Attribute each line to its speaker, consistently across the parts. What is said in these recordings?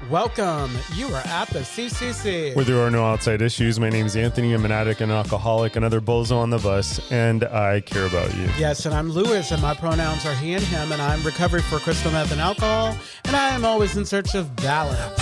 Speaker 1: Welcome. You are at the CCC.
Speaker 2: Where there are no outside issues. My name is Anthony. I'm an addict, an alcoholic, another bozo on the bus, and I care about you.
Speaker 1: Yes, and I'm Louis, and my pronouns are he and him, and I'm recovered for crystal meth and alcohol, and I am always in search of balance.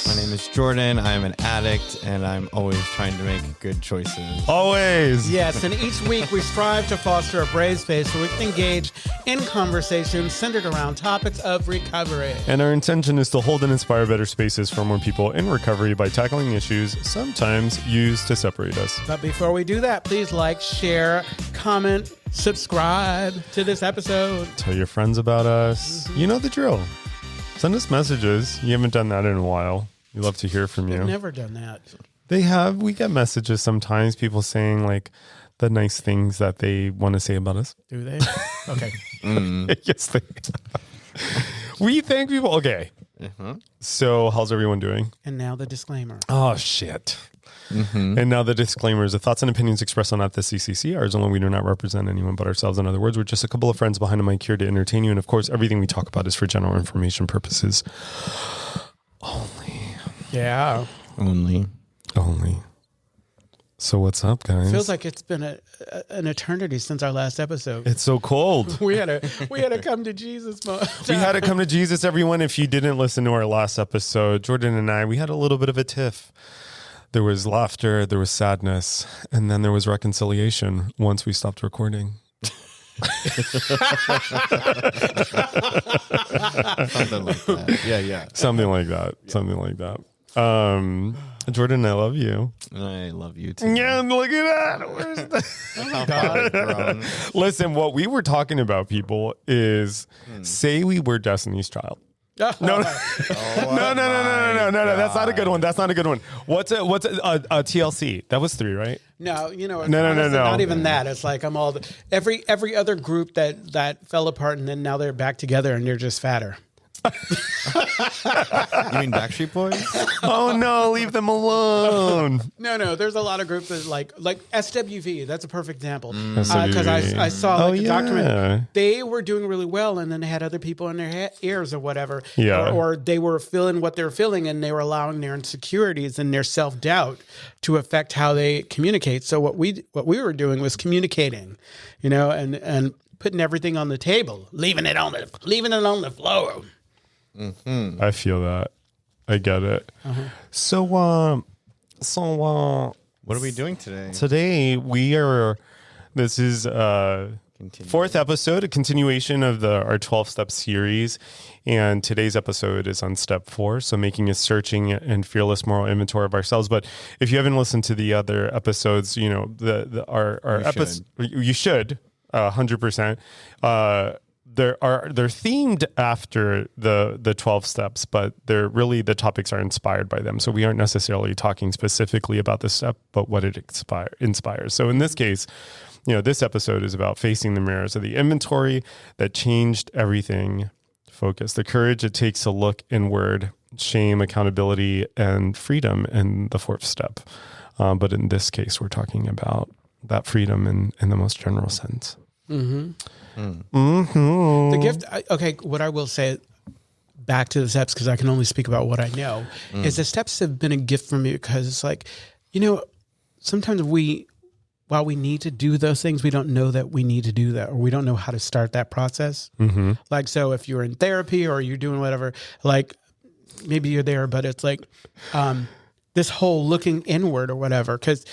Speaker 3: My name is Jordan. I'm an addict, and I'm always trying to make good choices.
Speaker 2: Always.
Speaker 1: Yes, and each week we strive to foster a brave space where we can engage in conversations centered around topics of recovery.
Speaker 2: And our intention is to hold and inspire better spaces for more people in recovery by tackling issues sometimes used to separate us.
Speaker 1: But before we do that, please like, share, comment, subscribe to this episode.
Speaker 2: Tell your friends about us. You know the drill. Send us messages. You haven't done that in a while. We love to hear from you.
Speaker 1: I've never done that.
Speaker 2: They have. We get messages sometimes, people saying like the nice things that they want to say about us.
Speaker 1: Do they? Okay.
Speaker 2: Yes, they we thank people. Okay. So how's everyone doing?
Speaker 1: And now the disclaimer.
Speaker 2: Oh, shit. And now the disclaimers. The thoughts and opinions expressed on at the CCC are as alone. We do not represent anyone but ourselves. In other words, we're just a couple of friends behind a mic here to entertain you. And of course, everything we talk about is for general information purposes only.
Speaker 1: Yeah.
Speaker 3: Only.
Speaker 2: So what's up, guys?
Speaker 1: Feels like it's been an eternity since our last episode.
Speaker 2: It's so cold.
Speaker 1: We had to come to Jesus.
Speaker 2: We had to come to Jesus, everyone. If you didn't listen to our last episode, Jordan and I, we had a little bit of a tiff. There was laughter, there was sadness, and then there was reconciliation once we stopped recording.
Speaker 3: Something like that. Yeah.
Speaker 2: Something like that. Jordan, I love you.
Speaker 3: I love you too.
Speaker 2: Yeah, look at that. Where's the... Listen, what we were talking about, people, is say we were Destiny's Child. No. That's not a good one. What's a TLC? That was 3, right?
Speaker 1: No,
Speaker 2: No.
Speaker 1: Not even that. It's like I'm all every other group that fell apart and then now they're back together and they're just fatter.
Speaker 3: You mean Backstreet Boys?
Speaker 2: Oh no, leave them alone.
Speaker 1: No. There's a lot of groups that like SWV. That's a perfect example. Because
Speaker 2: SWV.
Speaker 1: I saw a
Speaker 2: yeah.
Speaker 1: document. They were doing really well, and then they had other people in their ears or whatever.
Speaker 2: Yeah.
Speaker 1: Or they were feeling what they were feeling, and they were allowing their insecurities and their self-doubt to affect how they communicate. So what we were doing was communicating, and putting everything on the table, leaving it on the floor.
Speaker 2: I feel that. I get it. So what
Speaker 3: are we doing today?
Speaker 2: Today this is fourth episode, a continuation of our 12-step series. And today's episode is on step 4. So making a searching and fearless moral inventory of ourselves. But if you haven't listened to the other episodes, our episode, you should 100%. They're themed after the 12 steps, but they're really, the topics are inspired by them. So we aren't necessarily talking specifically about the step, but what it inspires. So in this case, this episode is about facing the mirror. So the inventory that changed everything, focus, the courage it takes to look inward, shame, accountability, and freedom in the 4th step. But in this case, we're talking about that freedom in the most general sense.
Speaker 1: The gift. What I will say, back to the steps, because I can only speak about what I know, is the steps have been a gift for me because it's like, sometimes while we need to do those things, we don't know that we need to do that, or we don't know how to start that process. Like, so if you're in therapy or you're doing whatever, like maybe you're there, but it's like this whole looking inward or whatever, because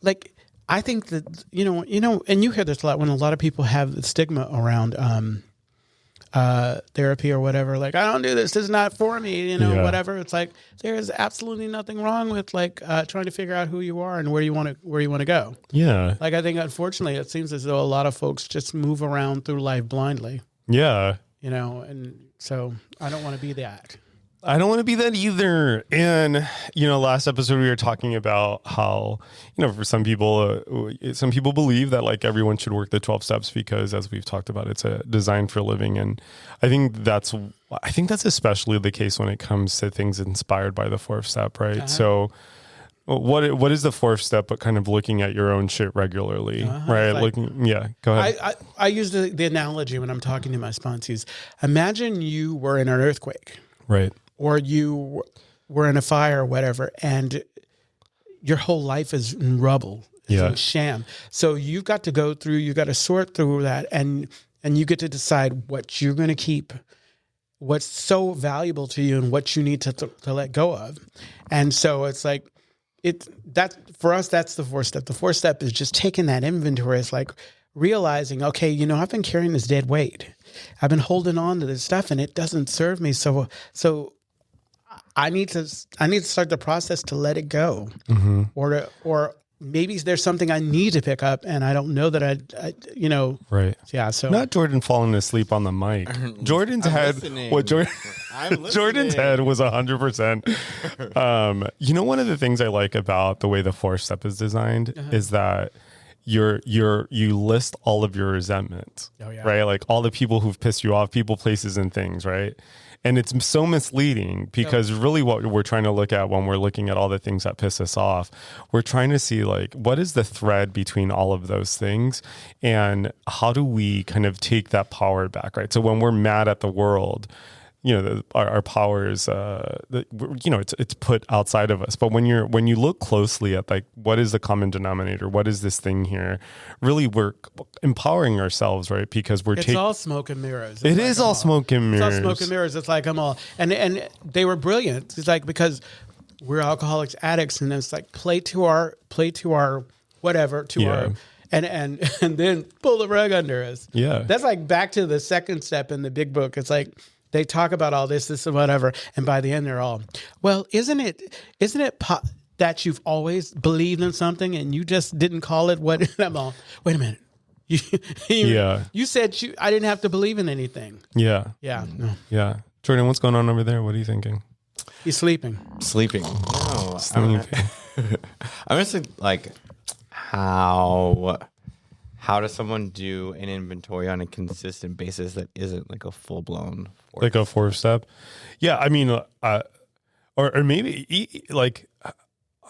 Speaker 1: like, I think that, and you hear this a lot when a lot of people have the stigma around therapy or whatever. Like, I don't do this. This is not for me, whatever. It's like, there is absolutely nothing wrong with like trying to figure out who you are and where you want to go.
Speaker 2: Yeah.
Speaker 1: Like, I think, unfortunately, it seems as though a lot of folks just move around through life blindly.
Speaker 2: Yeah.
Speaker 1: And so I don't want to be that.
Speaker 2: I don't want to be that either. And, last episode we were talking about how, for some people believe that like everyone should work the 12 steps because, as we've talked about, it's a design for living. And I think that's especially the case when it comes to things inspired by the 4th step, right? So what is the 4th step, but kind of looking at your own shit regularly, right? Like, go ahead.
Speaker 1: I use the analogy when I'm talking to my sponsees. Imagine you were in an earthquake.
Speaker 2: Right.
Speaker 1: or you were in a fire or whatever, and your whole life is in rubble. It's in sham. So you've got to go through, you got to sort through that, and you get to decide what you're going to keep, what's so valuable to you, and what you need to let go of. And so it's like, for us, that's the fourth step. The fourth step is just taking that inventory. It's like realizing, okay, I've been carrying this dead weight. I've been holding on to this stuff, and it doesn't serve me. So I need to start the process to let it go, or maybe there's something I need to pick up, and I don't know that
Speaker 2: Right.
Speaker 1: Yeah. So
Speaker 2: not Jordan falling asleep on the mic. Jordan's head. What Jordan's head was 100%. One of the things I like about the way the fourth step is designed is that you list all of your resentments, right? Like all the people who've pissed you off, people, places, and things, right? And it's so misleading because really what we're trying to look at when we're looking at all the things that piss us off, we're trying to see like, what is the thread between all of those things and how do we kind of take that power back, right? So when we're mad at the world, our power is, it's put outside of us. But when you look closely at like, what is the common denominator? What is this thing here? Really, we're empowering ourselves, right? Because it's
Speaker 1: all smoke and mirrors.
Speaker 2: It is all smoke and mirrors.
Speaker 1: It's all smoke and mirrors. It's like I'm all, and they were brilliant. It's like, because we're alcoholics, addicts, and it's like play to our whatever, our, and then pull the rug under us. Yeah. That's like back to the second step in the big book. It's like, they talk about all this and whatever, and by the end they're all, well, isn't it that you've always believed in something and you just didn't call it what? I'm all, wait a minute, you said I didn't have to believe in anything. Yeah.
Speaker 2: Yeah. Jordan, what's going on over there? What are you thinking?
Speaker 1: He's sleeping.
Speaker 3: No, sleeping. I'm just like, how does someone do an inventory on a consistent basis that isn't like a full-blown
Speaker 2: like a fourth step? Yeah, I mean, or maybe like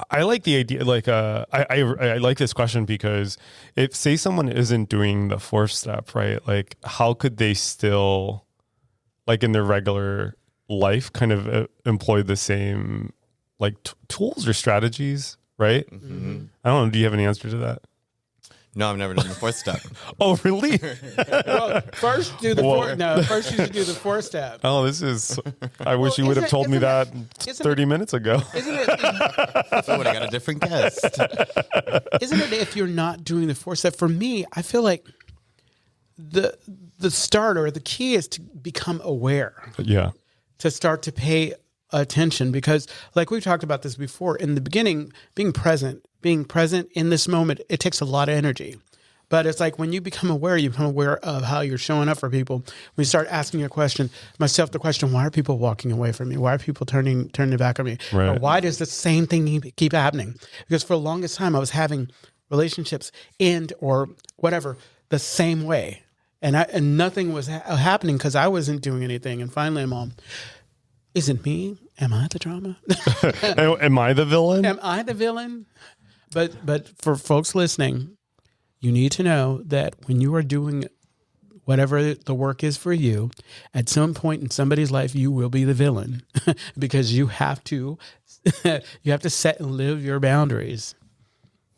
Speaker 2: I like the idea. Like I like this question because if say someone isn't doing the fourth step, right? Like how could they still, like in their regular life, kind of employ the same like tools or strategies, right? Mm-hmm. I don't know. Do you have any answer to that?
Speaker 3: No, I've never done the fourth step.
Speaker 2: Oh, really?
Speaker 1: Well, first do the fourth. No, first you should do the fourth step.
Speaker 2: Oh, this is. I wish you would have told me that 30 minutes ago.
Speaker 1: Isn't it?
Speaker 3: I would have got a different guest.
Speaker 1: Isn't it? If you're not doing the fourth step, for me, I feel like the start or the key is to become aware.
Speaker 2: Yeah.
Speaker 1: To start to pay attention, because like we've talked about this before, in the beginning, being present in this moment, it takes a lot of energy. But it's like when you become aware of how you're showing up for people. When you start asking the question, why are people walking away from me? Why are people turning their back on me? Right. Or why does the same thing keep happening? Because for the longest time, I was having relationships end or whatever the same way. And nothing was happening because I wasn't doing anything. And finally, I'm all, is it me? Am I the drama?
Speaker 2: Am I the villain?
Speaker 1: Am I the villain? But for folks listening, you need to know that when you are doing whatever the work is for you, at some point in somebody's life, you will be the villain because you have to set and live your boundaries.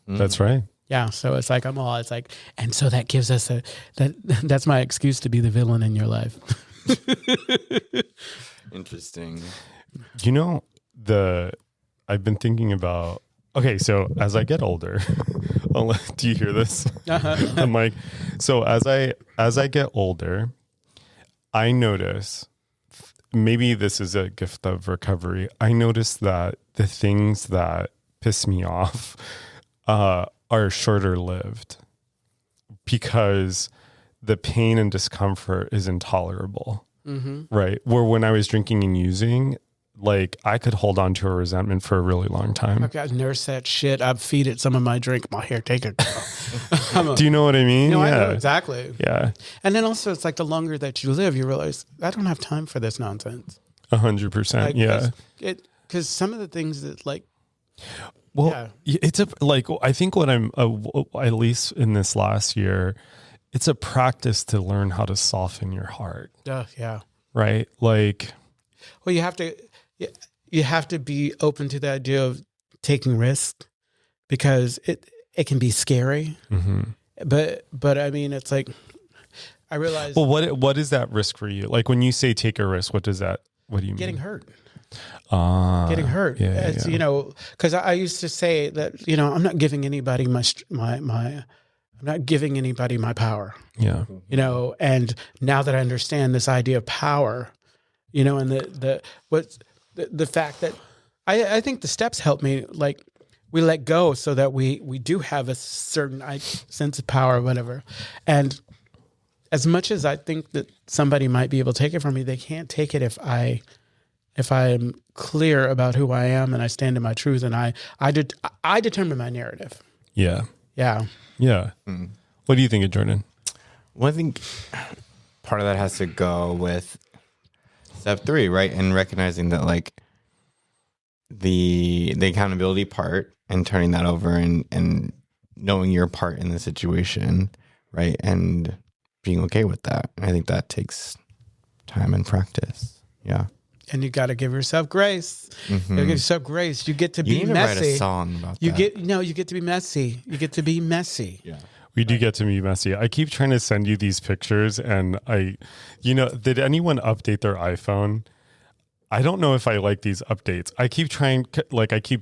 Speaker 2: That's right.
Speaker 1: Yeah. So it's like, and so that gives us that's my excuse to be the villain in your life.
Speaker 3: Interesting.
Speaker 2: I've been thinking about, okay, so as I get older, do you hear this? Uh-huh. I'm like, so as I get older, I notice, maybe this is a gift of recovery. I notice that the things that piss me off are shorter lived because the pain and discomfort is intolerable. Mm-hmm. Right. Where when I was drinking and using, like I could hold on to a resentment for a really long time.
Speaker 1: Okay, I nurse that shit. I've feed it some of my drink. My hair, take it.
Speaker 2: Do you know what I mean?
Speaker 1: No, I know exactly.
Speaker 2: Yeah.
Speaker 1: And then also, it's like the longer that you live, you realize I don't have time for this nonsense.
Speaker 2: 100%. Yeah.
Speaker 1: Because some of the things that like.
Speaker 2: Well, it's I think what I'm at least in this last year, it's a practice to learn how to soften your heart.
Speaker 1: Yeah.
Speaker 2: Right. Like.
Speaker 1: Well, you have to. you have to be open to the idea of taking risks because it can be scary.
Speaker 2: Mm-hmm.
Speaker 1: But I mean, it's like I realize.
Speaker 2: Well, what is that risk for you? Like when you say take a risk, what do you mean?
Speaker 1: Getting hurt.
Speaker 2: Getting
Speaker 1: hurt.
Speaker 2: Yeah,
Speaker 1: You know, because I used to say that, you know, I'm not giving anybody I'm not giving anybody my power.
Speaker 2: Yeah.
Speaker 1: You know, and now that I understand this idea of power, you know, and the fact that I think the steps help me, like we let go so that we do have a certain sense of power or whatever. And as much as I think that somebody might be able to take it from me, they can't take it if I'm clear about who I am and I stand in my truth and I determine my narrative.
Speaker 2: Yeah.
Speaker 1: Yeah.
Speaker 2: Yeah. Mm. What do you think of Jordan?
Speaker 3: Well, I think part of that has to go with step 3, right? And recognizing that like the accountability part and turning that over and knowing your part in the situation, right? And being okay with that. I think that takes time and practice. Yeah.
Speaker 1: And you got to give yourself grace.
Speaker 3: Mm-hmm.
Speaker 1: You give yourself grace. You get to be
Speaker 3: need to
Speaker 1: messy.
Speaker 3: write a song about that.
Speaker 1: You get to be messy. You get to be messy.
Speaker 3: Yeah.
Speaker 2: We do get to be messy. I keep trying to send you these pictures and did anyone update their iPhone? I don't know if I like these updates. I keep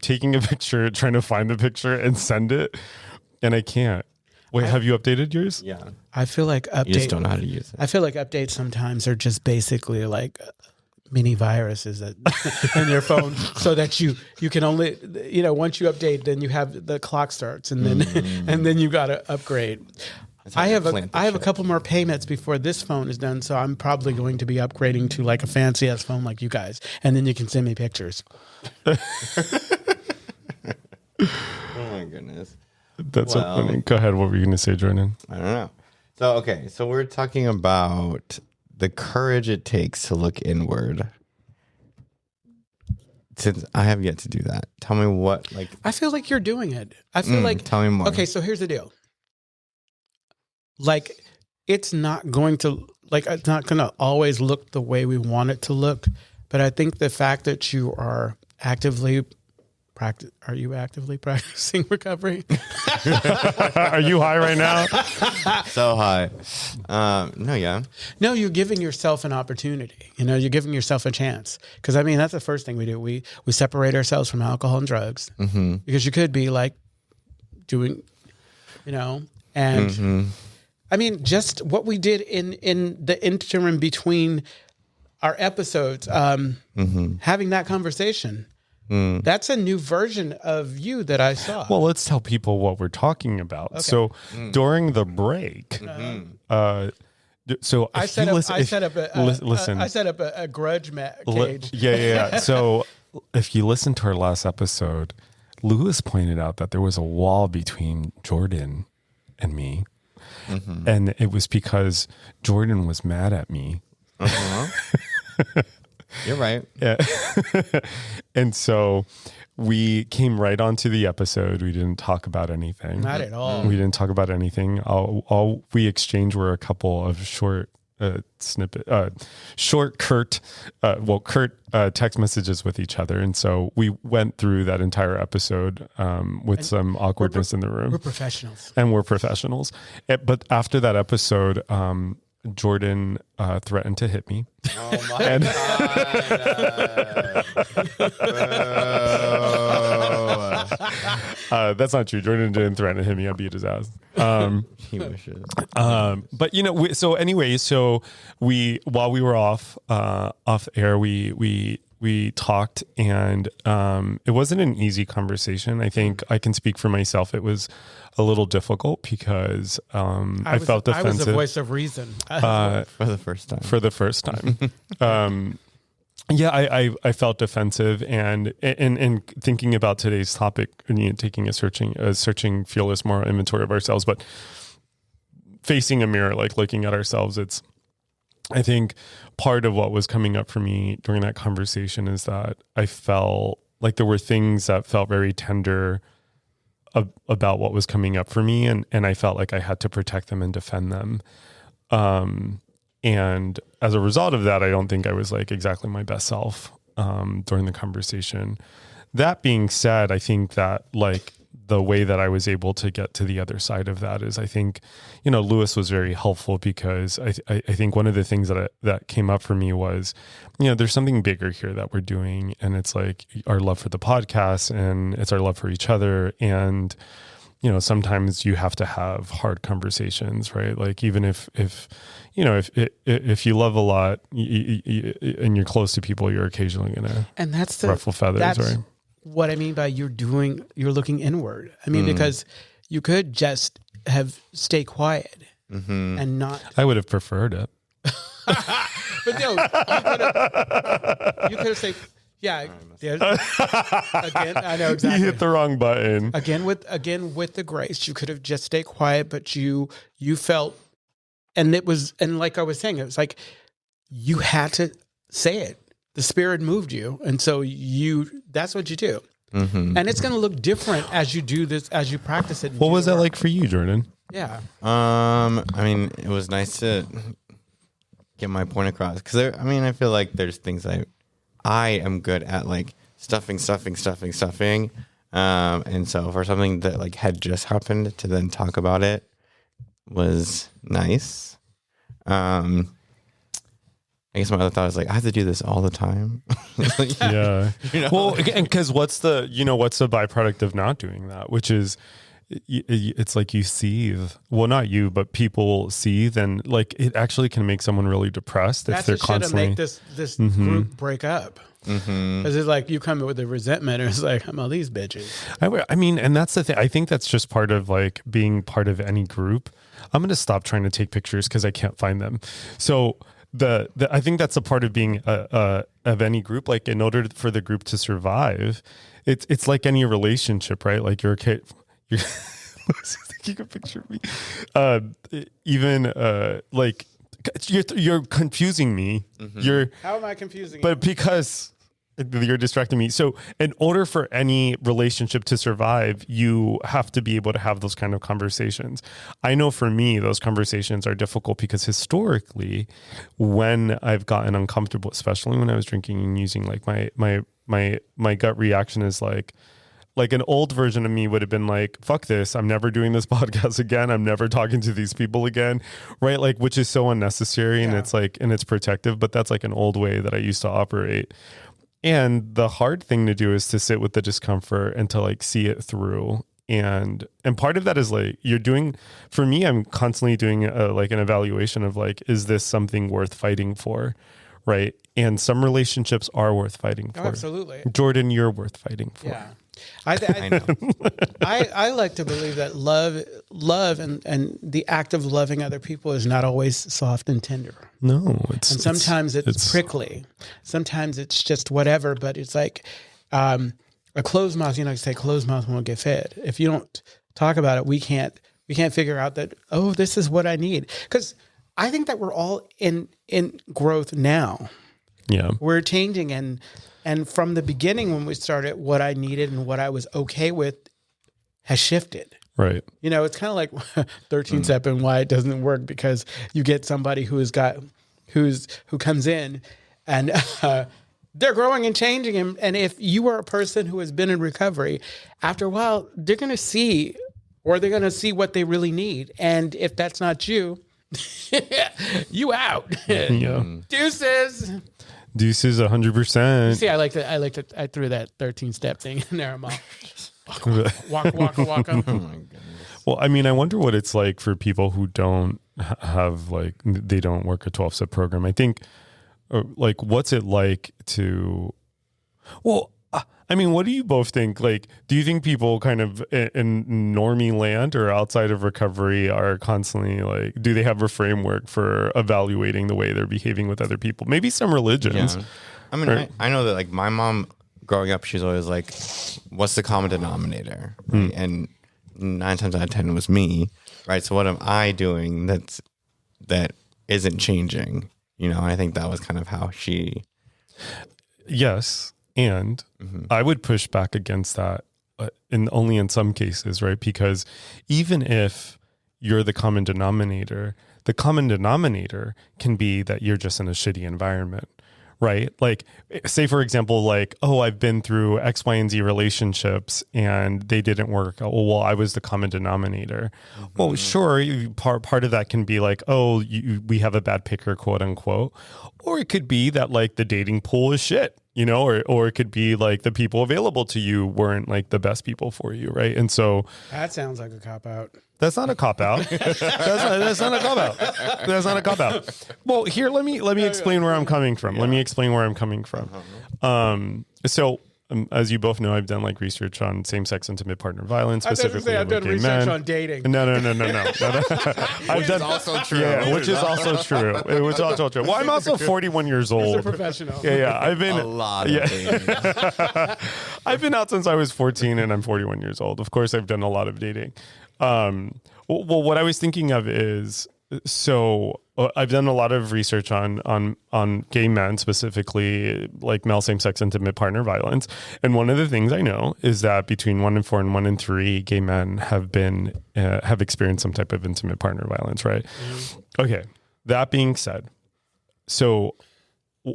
Speaker 2: taking a picture, trying to find the picture and send it, and I can't. Wait, have you updated yours?
Speaker 3: Yeah.
Speaker 1: I feel like
Speaker 3: You just don't know how to use it.
Speaker 1: I feel like updates sometimes are just basically like mini viruses in your phone so that you can only, you know, once you update, then you have the clock starts and then you got to upgrade. I have a couple more payments before this phone is done, so I'm probably going to be upgrading to like a fancy ass phone like you guys, and then you can send me pictures.
Speaker 3: Oh my goodness.
Speaker 2: That's so funny. Go ahead. What were you going to say, Jordan?
Speaker 3: I don't know. So we're talking about the courage it takes to look inward. Since I have yet to do that, tell me what, like...
Speaker 1: I feel like you're doing it. I feel like...
Speaker 3: Tell me more.
Speaker 1: Okay, so here's the deal. Like, it's not going to always look the way we want it to look. But I think the fact that you are actively practicing recovery?
Speaker 2: Are you high right now?
Speaker 3: So high. No, yeah.
Speaker 1: No, you're giving yourself an opportunity. You know, you're giving yourself a chance. Because, I mean, that's the first thing we do. We separate ourselves from alcohol and drugs. Mm-hmm. Because you could be, like, doing, you know, and... Mm-hmm. I mean, just what we did in the interim between our episodes, having that conversation. That's a new version of you that I saw.
Speaker 2: Well, let's tell people what we're talking about. Okay. So during the break, so
Speaker 1: I set up a grudge cage.
Speaker 2: Yeah. So if you listen to our last episode, Lewis pointed out that there was a wall between Jordan and me. Mm-hmm. And it was because Jordan was mad at me.
Speaker 3: Uh-huh. You're right.
Speaker 2: Yeah. And so we came right onto the episode. We didn't talk about anything.
Speaker 1: Not at all.
Speaker 2: We didn't talk about anything. All we exchanged were a couple of short curt text messages with each other. And so we went through that entire episode with some awkwardness in the room.
Speaker 1: We're professionals.
Speaker 2: And we're professionals. But after that episode, Jordan threatened to hit me.
Speaker 3: Oh my
Speaker 2: God. That's not true. Jordan didn't threaten to hit me. I beat his ass.
Speaker 3: He wishes.
Speaker 2: But you know, while we were off air, we talked, and it wasn't an easy conversation. I think I can speak for myself. It was a little difficult because I felt defensive. I was
Speaker 1: the voice of reason
Speaker 3: for the first time.
Speaker 2: I felt defensive, and in thinking about today's topic, taking a searching fearless moral inventory of ourselves, but facing a mirror, like looking at ourselves, I think part of what was coming up for me during that conversation is that I felt like there were things that felt very tender about what was coming up for me, and I felt like I had to protect them and defend them. And as a result of that, I don't think I was like exactly my best self during the conversation. That being said, I think that like the way that I was able to get to the other side of that is I think, Louis was very helpful because I think one of the things that came up for me was, there's something bigger here that we're doing, and it's like our love for the podcast and it's our love for each other. And, sometimes you have to have hard conversations, right? Like even if you love a lot and you're close to people, you're occasionally going to ruffle feathers, right?
Speaker 1: What I mean by you're looking inward. I mean, because you could just have stay quiet and not.
Speaker 2: I would have preferred it.
Speaker 1: But no, you could have said, yeah, again, I know exactly.
Speaker 2: You hit the wrong button.
Speaker 1: Again with the grace, you could have just stayed quiet, but you felt, and like I was saying, it was like you had to say it. The Spirit moved you, and so that's what you do. And it's going to look different as you do this, as you practice it.
Speaker 2: What was that like for you, Jordan?
Speaker 1: Yeah.
Speaker 3: I mean, it was nice to get my point across because I feel like there's things I am good at, like stuffing. And so for something that like had just happened to then talk about it was nice. I guess my other thought was like, I have to do this all the time.
Speaker 2: Yeah. Well, again, because what's the byproduct of not doing that, which is it's like you seethe. Well, not you, but people seethe, and like it actually can make someone really depressed if they're constantly
Speaker 1: make this group break up. Because it's like you come in with the resentment, and it's like, I'm all these bitches.
Speaker 2: I mean, and that's the thing. I think that's just part of like being part of any group. I'm going to stop trying to take pictures because I can't find them. So I think that's a part of being of any group. Like in order for the group to survive, it's like any relationship, right? Like you're a kid. You're taking a picture of me. Like you're confusing me.
Speaker 1: How am I confusing you?
Speaker 2: But because you're distracting me. So in order for any relationship to survive, you have to be able to have those kind of conversations. I know for me, those conversations are difficult because historically, when I've gotten uncomfortable, especially when I was drinking and using, like my gut reaction is like an old version of me would have been like, fuck this. I'm never doing this podcast again. I'm never talking to these people again. Right. Like, which is so unnecessary. And it's like, and it's protective, but that's like an old way that I used to operate. And the hard thing to do is to sit with the discomfort and to like see it through. And part of that is like, for me, I'm constantly doing like an evaluation of like, is this something worth fighting for? Right. And some relationships are worth fighting for.
Speaker 1: Oh, absolutely.
Speaker 2: Jordan, you're worth fighting for.
Speaker 1: Yeah. I know. I like to believe that love and the act of loving other people is not always soft and tender.
Speaker 2: No,
Speaker 1: and sometimes it's prickly. Sometimes it's just whatever. But it's like a closed mouth. You say closed mouth won't get fed. If you don't talk about it, we can't figure out that. Oh, this is what I need. Because I think that we're all in growth now.
Speaker 2: Yeah,
Speaker 1: we're changing and from the beginning when we started, what I needed and what I was okay with has shifted.
Speaker 2: Right.
Speaker 1: It's kind of like 13 step and why it doesn't work, because you get somebody who comes in and they're growing and changing. And if you are a person who has been in recovery, after a while, they're going to see what they really need. And if that's not you, you out.
Speaker 2: Yeah.
Speaker 1: Deuces.
Speaker 2: 100%.
Speaker 1: See, I threw that 13 step thing in there. I'm all walk. Oh my goodness.
Speaker 2: Well, I mean, I wonder what it's like for people who don't have they don't work a 12-step program. I think what's it like to, I mean, what do you both think? Like, do you think people kind of in normie land or outside of recovery are constantly do they have a framework for evaluating the way they're behaving with other people? Maybe some religions.
Speaker 3: Yeah. I mean, right? I know that my mom growing up, she's always like, what's the common denominator? Right? And 9 times out of 10 it was me. Right. So what am I doing that isn't changing? I think that was kind of how she.
Speaker 2: Yes. And I would push back against that only in some cases, right? Because even if you're the common denominator can be that you're just in a shitty environment, right? Like, say, for example, like, oh, I've been through X, Y, and Z relationships and they didn't work. Oh, well, I was the common denominator. Well, sure, part of that can be like, oh, we have a bad picker, quote unquote. Or it could be that like the dating pool is shit, you know, or it could be like the people available to you weren't like the best people for you, right? And so
Speaker 1: that sounds like a cop-out.
Speaker 2: That's not a cop-out. That's not a cop-out. That's not a cop-out. Well, here, let me explain where I'm coming from. Let me explain where I'm coming from. So, as you both know, I've done like research on same-sex intimate partner violence, specifically
Speaker 1: I've done
Speaker 2: gay
Speaker 1: research
Speaker 2: men.
Speaker 1: on dating.
Speaker 2: No.
Speaker 3: Which is also true.
Speaker 2: Yeah, which is also true. Which is also true. Well, I'm also 41 years
Speaker 1: He's a
Speaker 2: old.
Speaker 1: professional.
Speaker 2: Yeah. I've been
Speaker 3: A lot of dating.
Speaker 2: I've been out since I was 14 and I'm 41 years old. Of course, I've done a lot of dating. Well, what I was thinking of is, so I've done a lot of research on gay men, specifically like male same-sex intimate partner violence. And one of the things I know is that between 1 in 4 and 1 in 3 gay men have experienced some type of intimate partner violence, right? Okay. That being said, so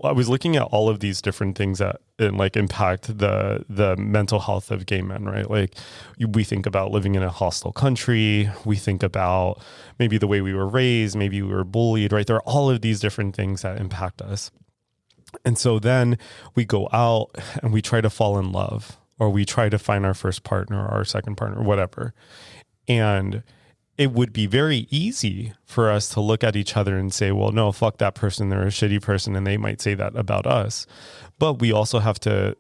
Speaker 2: I was looking at all of these different things that like impact the mental health of gay men, right? Like we think about living in a hostile country. We think about maybe the way we were raised, maybe we were bullied, right? There are all of these different things that impact us. And so then we go out and we try to fall in love, or we try to find our first partner or our second partner, whatever. And it would be very easy for us to look at each other and say, well, no, fuck that person. They're a shitty person. And they might say that about us. But we also have to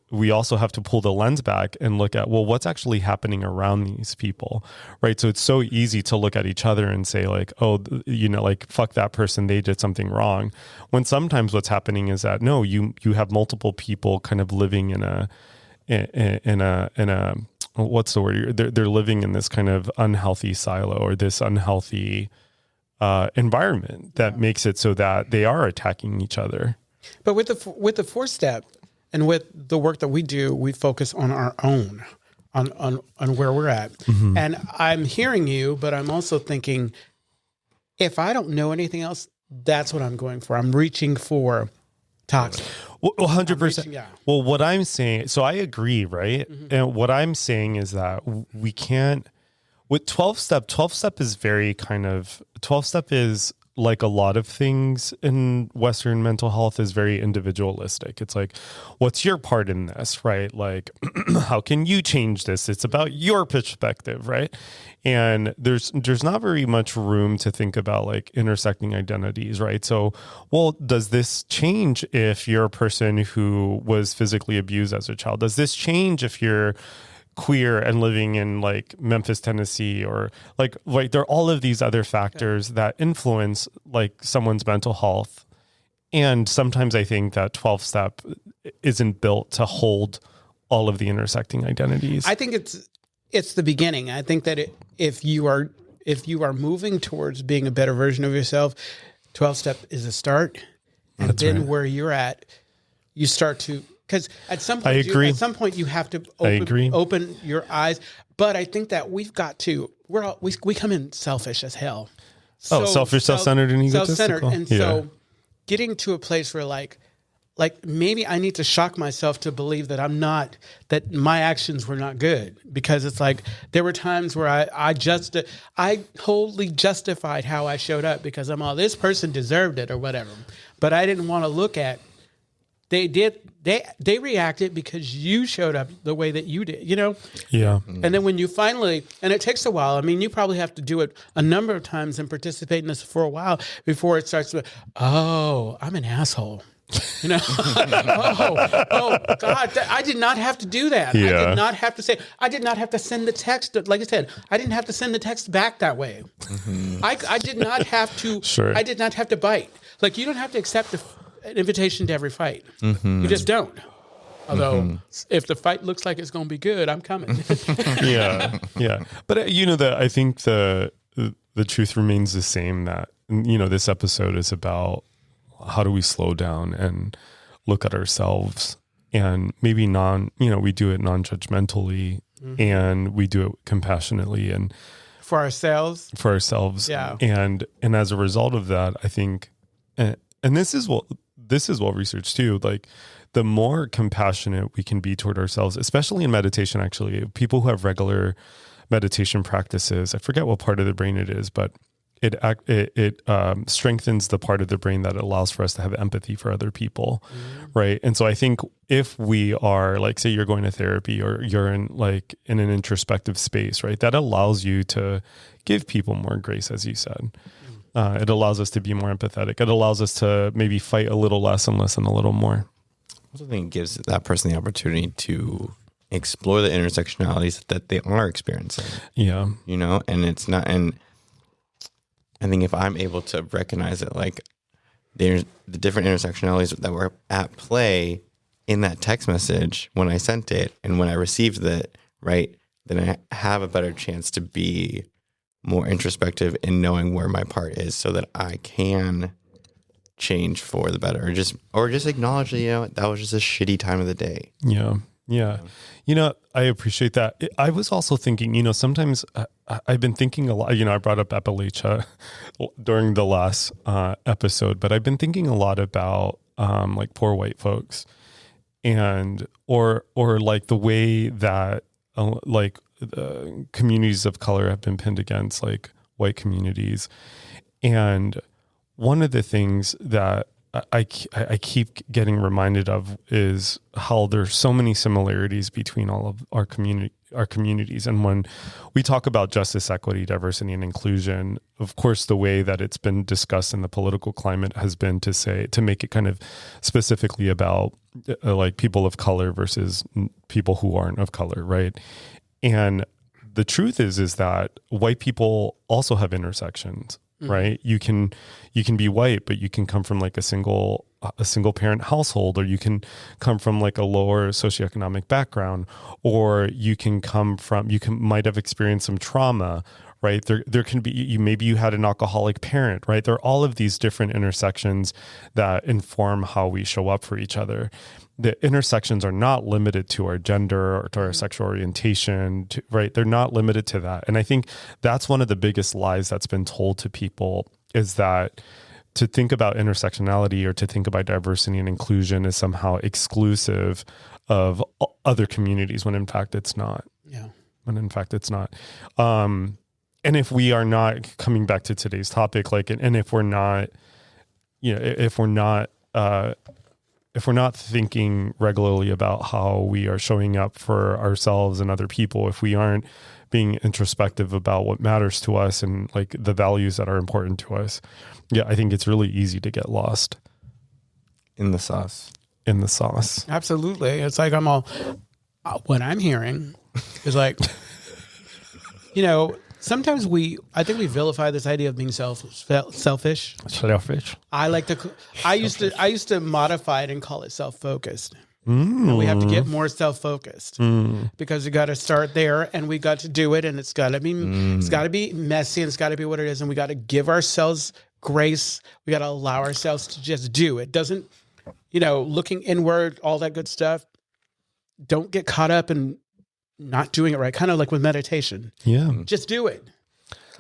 Speaker 2: pull the lens back and look at, well, what's actually happening around these people, right? So it's so easy to look at each other and say like, oh, you know, like, fuck that person. They did something wrong. When sometimes what's happening is that, no, you have multiple people kind of living in a what's the word? They're living in this kind of unhealthy silo, or this unhealthy environment that makes it so that they are attacking each other.
Speaker 1: But with the 4-step and with the work that we do, we focus on our own, on where we're at. Mm-hmm. And I'm hearing you, but I'm also thinking, if I don't know anything else, that's what I'm going for. I'm reaching for toxic.
Speaker 2: Well, 100%. Well, what I'm saying, so I agree, right? Mm-hmm. And what I'm saying is that we can't, with 12-step is very kind of, 12-step is like a lot of things in Western mental health is very individualistic. It's like, what's your part in this, right? Like, how can you change this? It's about your perspective, right? And there's not very much room to think about like intersecting identities, right? So, well, does this change if you're a person who was physically abused as a child? Does this change if you're queer and living in like Memphis, Tennessee, or like there are all of these other factors that influence like someone's mental health. And sometimes I think that 12-step isn't built to hold all of the intersecting identities.
Speaker 1: I think it's the beginning. I think that if you are moving towards being a better version of yourself, 12-step is a start. And
Speaker 2: That's
Speaker 1: then
Speaker 2: right.
Speaker 1: where you're at, you start to, because at some point, you have to open your eyes. But I think that we've got to, we come in selfish as hell. So
Speaker 2: selfish, self-centered, and egotistical.
Speaker 1: And so getting to a place where like maybe I need to shock myself to believe that that my actions were not good, because it's like there were times where I wholly justified how I showed up because this person deserved it or whatever. But I didn't want to look at, they reacted because you showed up the way that you did, you know?
Speaker 2: Yeah.
Speaker 1: And then when you finally, and it takes a while, I mean, you probably have to do it a number of times and participate in this for a while before it starts to, oh, I'm an asshole. You know, oh God, I did not have to do that.
Speaker 2: Yeah.
Speaker 1: I did not have to say, I did not have to send the text. Like I said, I didn't have to send the text back that way. Mm-hmm. I did not have to, I did not have to bite. Like, you don't have to accept an invitation to every fight. Mm-hmm. You just don't. Although if the fight looks like it's going to be good, I'm coming.
Speaker 2: Yeah. But I think the truth remains the same, that, this episode is about how do we slow down and look at ourselves, and maybe we do it non-judgmentally, and we do it compassionately and
Speaker 1: for ourselves.
Speaker 2: Yeah. And as a result of that, I think, and this is this is well researched too. Like the more compassionate we can be toward ourselves, especially in meditation, actually, people who have regular meditation practices, I forget what part of the brain it is, but it strengthens the part of the brain that allows for us to have empathy for other people. Right. And so I think if we are like, say you're going to therapy or you're in an introspective space, right, that allows you to give people more grace, as you said. It allows us to be more empathetic. It allows us to maybe fight a little less and listen a little more.
Speaker 3: I also think it gives that person the opportunity to explore the intersectionalities that they are experiencing.
Speaker 2: Yeah.
Speaker 3: You know, and it's not, and I think if I'm able to recognize it, like there's the different intersectionalities that were at play in that text message when I sent it and when I received it, right, then I have a better chance to be more introspective in knowing where my part is so that I can change for the better or just acknowledge that, that was just a shitty time of the day.
Speaker 2: Yeah. I appreciate that. I was also thinking, sometimes I've been thinking a lot, I brought up Appalachia during the last episode, but I've been thinking a lot about like poor white folks and, or like the way that communities of color have been pinned against like white communities. And one of the things that I keep getting reminded of is how there's so many similarities between all of our communities. And when we talk about justice, equity, diversity, and inclusion, of course, the way that it's been discussed in the political climate has been to make it kind of specifically about like people of color versus people who aren't of color, right? And the truth is that white people also have intersections. Right. You can be white, but you can come from like a single parent household, or you can come from like a lower socioeconomic background, or you might have experienced some trauma, right? There can be, maybe you had an alcoholic parent, right? There are all of these different intersections that inform how we show up for each other. The intersections are not limited to our gender or to our sexual orientation, right? They're not limited to that. And I think that's one of the biggest lies that's been told to people, is that to think about intersectionality or to think about diversity and inclusion is somehow exclusive of other communities, when in fact it's not.
Speaker 1: Yeah.
Speaker 2: When in fact it's not. And if we are not, coming back to today's topic, and if we're not, if we're not thinking regularly about how we are showing up for ourselves and other people, if we aren't being introspective about what matters to us and like the values that are important to us, I think it's really easy to get lost
Speaker 3: in the sauce.
Speaker 1: Absolutely. It's like what I'm hearing is like, sometimes I think we vilify this idea of being selfish. I used to modify it and call it self-focused. And we have to get more self-focused because we got to start there, and we got to do it, and it's got to be messy, and it's got to be what it is, and we got to give ourselves grace. We got to allow ourselves to just do it. Doesn't, looking inward, all that good stuff. Don't get caught up in not doing it right. Kind of like with meditation. Yeah. Just do it.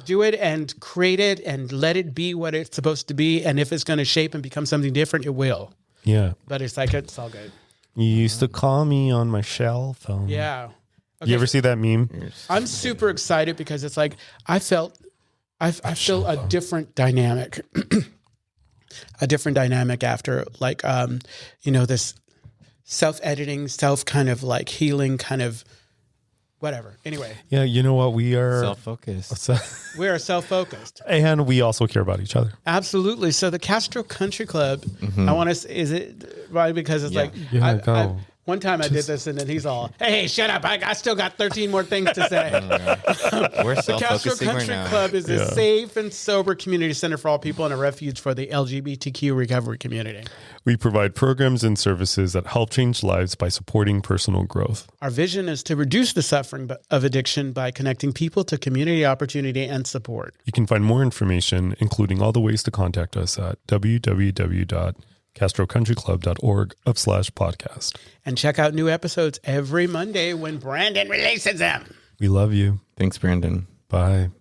Speaker 1: Do it and create it and let it be what it's supposed to be. And if it's going to shape and become something different, it will. Yeah. But it's all good.
Speaker 2: You used to call me on my cell phone.
Speaker 1: Yeah. Okay,
Speaker 2: you ever see that meme?
Speaker 1: I'm super excited because it's like, I feel a different dynamic, after this self-editing, kind of like healing kind of whatever. Anyway.
Speaker 2: Yeah, you know what? We are
Speaker 3: self-focused.
Speaker 1: We are self-focused.
Speaker 2: And we also care about each other.
Speaker 1: Absolutely. So the Castro Country Club, I want to, is it right? Because it's one time I did this and then he's all, hey, shut up. I still got 13 more things to say.
Speaker 3: We're
Speaker 1: the Castro Country Club is a safe and sober community center for all people and a refuge for the LGBTQ recovery community.
Speaker 2: We provide programs and services that help change lives by supporting personal growth.
Speaker 1: Our vision is to reduce the suffering of addiction by connecting people to community opportunity and support.
Speaker 2: You can find more information, including all the ways to contact us, at www.castrocountryclub.org/podcast.
Speaker 1: And check out new episodes every Monday when Brandon releases them.
Speaker 2: We love you.
Speaker 3: Thanks, Brandon.
Speaker 2: Bye.